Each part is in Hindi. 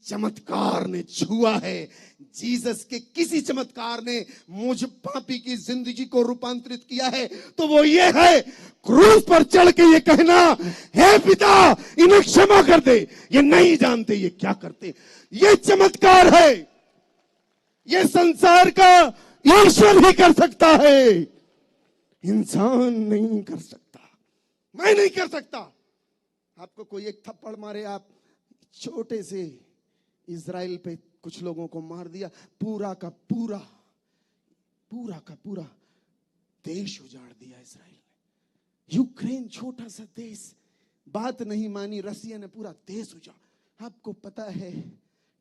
चमत्कार ने छुआ है, जीसस के किसी चमत्कार ने मुझ पापी की जिंदगी को रूपांतरित किया है, तो वो ये है क्रूस पर चढ़ के ये कहना, हे पिता इन्हें क्षमा कर दे, ये नहीं जानते ये क्या करते। ये चमत्कार है, ये संसार का ईश्वर ही कर सकता है, इंसान नहीं कर सकता, मैं नहीं कर सकता। आपको कोई एक थप्पड़ मारे, आप छोटे से इजराइल पे कुछ लोगों को मार दिया, पूरा का पूरा देश उजाड़ दिया इजराइल ने। यूक्रेन छोटा सा देश, बात नहीं मानी, रसिया ने पूरा देश उजाड़। आपको पता है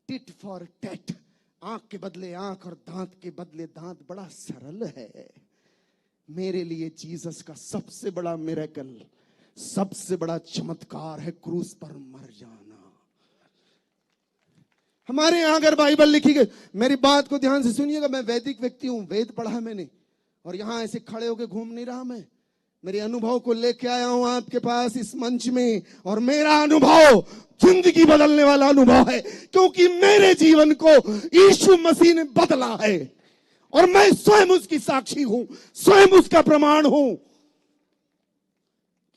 टिट फॉर टैट, आंख के बदले आंख और दांत के बदले दांत, बड़ा सरल है। मेरे लिए जीसस का सबसे बड़ा मिरेकल, सबसे बड़ा चमत्कार है क्रूस पर मर जाना। हमारे यहां अगर बाइबल लिखी गई, मेरी बात को ध्यान से सुनिएगा, मैं वैदिक व्यक्ति हूं, वेद पढ़ा मैंने, और यहां ऐसे खड़े होकर घूम नहीं रहा, मैं मेरे अनुभव को लेके आया हूं आपके पास इस मंच में, और मेरा अनुभव जिंदगी बदलने वाला अनुभव है, क्योंकि मेरे जीवन को यीशु मसीह ने बदला है, और मैं स्वयं उसकी साक्षी हूं, स्वयं उसका प्रमाण हूं,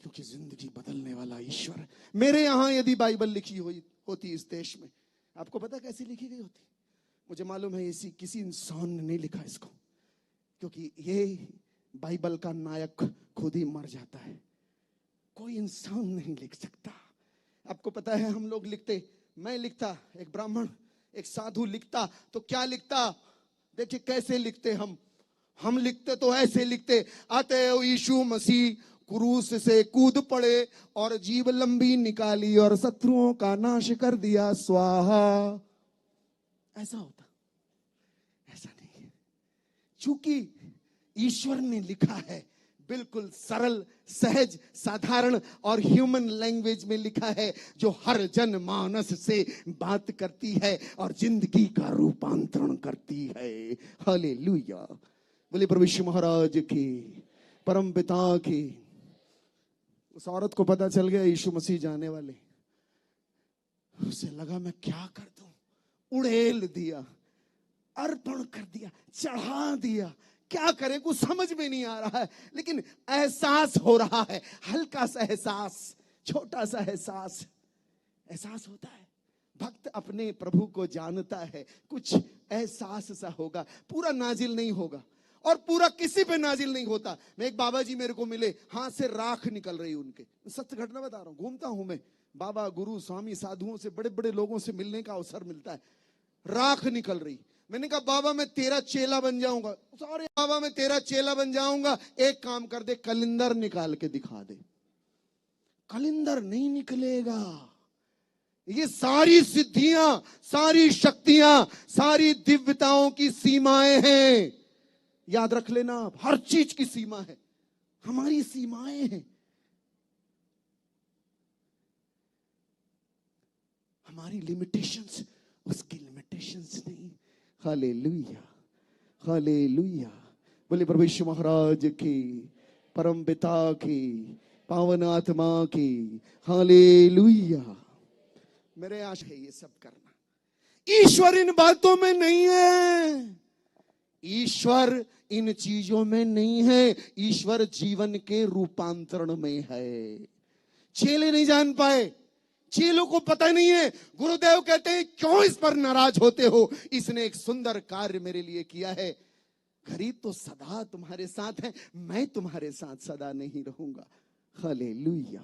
क्योंकि जिंदगी बदलने वाला ईश्वर। मेरे यहां यदि बाइबल लिखी हुई होती इस देश में, आपको पता कैसी लिखी गई होती? मुझे मालूम है इसी किसी इंसान ने नहीं लिखा इसको, क्योंकि ये बाइबल का नायक खुद ही मर जाता है, कोई इंसान नहीं लिख सकता। आपको पता है हम लोग लिखते, मैं लिखता, एक ब्राह्मण एक साधु लिखता, तो क्या लिखता? देखिए कैसे लिखते हम लिखते तो ऐसे लिखते, अतएव यीशु मसीह क्रूस से कूद पड़े और जीव लंबी निकाली और शत्रुओं का नाश कर दिया, स्वाहा। ऐसा होता, ऐसा नहीं है, चूंकि ईश्वर ने लिखा है, बिल्कुल सरल, सहज, साधारण और ह्यूमन लैंग्वेज में लिखा है, जो हर जन मानस से बात करती है और जिंदगी का रूपांतरण करती है। हालेलुया, बोले प्रभु यीशु महाराज की, परम पिता की। उस औरत को पता चल गया यीशु मसीह जाने वाले, उसे लगा मैं क्या कर दूं, उड़ेल दिया, अर्पण कर दिया, चढ़ा दिया, क्या करें कुछ समझ में नहीं आ रहा है, लेकिन एहसास हो रहा है, हल्का सा एहसास, छोटा सा एहसास होता है। भक्त अपने प्रभु को जानता है, कुछ एहसास सा होगा, पूरा नाजिल नहीं होगा, और पूरा किसी पे नाजिल नहीं होता। मैं एक बाबा जी मेरे को मिले, हाथ से राख निकल रही उनके, सत्य घटना बता रहा हूं, घूमता हूं मैं, बाबा गुरु स्वामी साधुओं से, बड़े बड़े लोगों से मिलने का अवसर मिलता है, राख निकल रही। मैंने कहा बाबा मैं तेरा चेला बन जाऊंगा। अरे बाबा मैं तेरा चेला बन जाऊंगा, एक काम कर दे, कलिंदर निकाल के दिखा दे। कलिंदर नहीं निकलेगा, ये सारी सिद्धियां, सारी शक्तियां, सारी दिव्यताओं की सीमाएं हैं, याद रख लेना आप, हर चीज की सीमा है, हमारी सीमाएं हैं, हमारी लिमिटेशंस उसकी लिमिटेशंस नहीं। हालेलुया, हालेलुया, बोले प्रभु यीशु महाराज की, परम पिता की, पावन आत्मा की, हालेलुया। मेरे आशा है ये सब करना। ईश्वर इन बातों में नहीं है, ईश्वर इन चीजों में नहीं है, ईश्वर जीवन के रूपांतरण में है। चेले नहीं जान पाए, चेलों को पता नहीं है। गुरुदेव कहते हैं क्यों इस पर नाराज होते हो, इसने एक सुंदर कार्य मेरे लिए किया है, गरीब तो सदा तुम्हारे साथ है, मैं तुम्हारे साथ सदा नहीं रहूंगा। Hallelujah,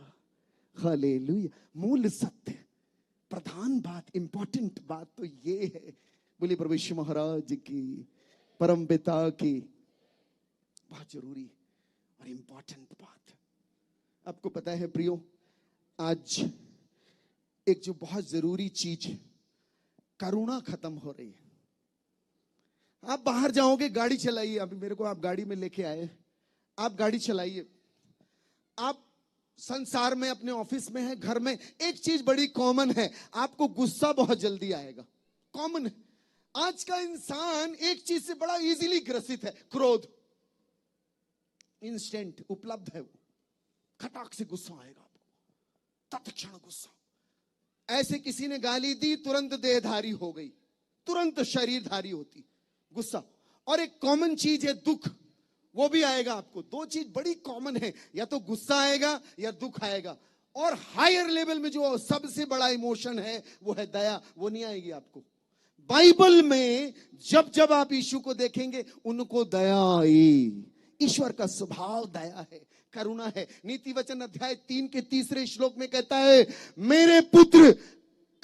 hallelujah. मूल सत्य, प्रधान बात, इंपॉर्टेंट बात तो ये है। बोलिए प्रभु यीशु महाराज की, परम पिता की। बहुत जरूरी और इंपॉर्टेंट बात। आपको पता है प्रियो, आज एक जो बहुत जरूरी चीज, करुणा खत्म हो रही है। आप बाहर जाओगे, गाड़ी चलाइए, अभी मेरे को आप गाड़ी में लेके आए, आप गाड़ी चलाइए, आप संसार में, अपने ऑफिस में है, घर में, एक चीज बड़ी कॉमन है, आपको गुस्सा बहुत जल्दी आएगा, कॉमन है। आज का इंसान एक चीज से बड़ा इजीली ग्रसित है, क्रोध। इंस्टेंट उपलब्ध है, वो खटाक से गुस्सा आएगा आपको, तत्क्षण गुस्सा, ऐसे किसी ने गाली दी, तुरंत देहधारी हो गई, तुरंत शरीरधारी होती। गुस्सा। और एक कॉमन चीज है दुख, वो भी आएगा आपको। दो चीज बड़ी कॉमन है, या तो गुस्सा आएगा या दुख आएगा। और हायर लेवल में जो सबसे बड़ा इमोशन है वो है दया, वो नहीं आएगी आपको। बाइबल में जब जब आप यीशु को देखेंगे उनको दया आई। ईश्वर का स्वभाव दया है, करुणा है। नीति वचन अध्याय 3 के 3 श्लोक में कहता है, मेरे पुत्र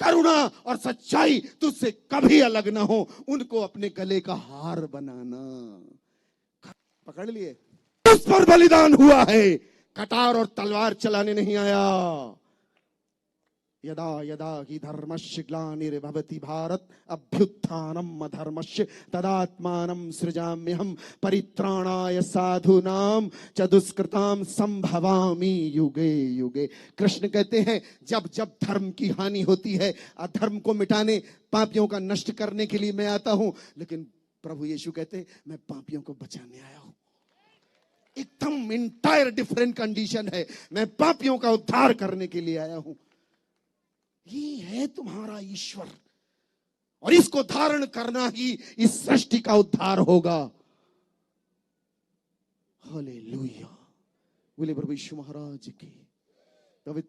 करुणा और सच्चाई तुझसे कभी अलग ना हो, उनको अपने गले का हार बनाना। पकड़ लिए? उस पर बलिदान हुआ है, कटार और तलवार चलाने नहीं आया। यदा यदा हि धर्मस्य ग्लानिर्भवति भारत अभ्युत्थानम् अधर्मस्य तदात्मानं सृजाम्यहम् परित्राणाय साधूनां च दुष्कृतां संभवामि युगे युगे। कृष्ण कहते हैं जब जब धर्म की हानि होती है, अधर्म को मिटाने, पापियों का नष्ट करने के लिए मैं आता हूं, लेकिन प्रभु यीशु कहते हैं मैं पापियों को बचाने आया हूं। एकदम इंटायर डिफरेंट कंडीशन है, मैं पापियों का उद्धार करने के लिए आया हूं। ये है तुम्हारा ईश्वर, और इसको धारण करना ही इस सृष्टि का उद्धार होगा। हालेलुया। बोले प्रभु यीशु महाराज की पवित्र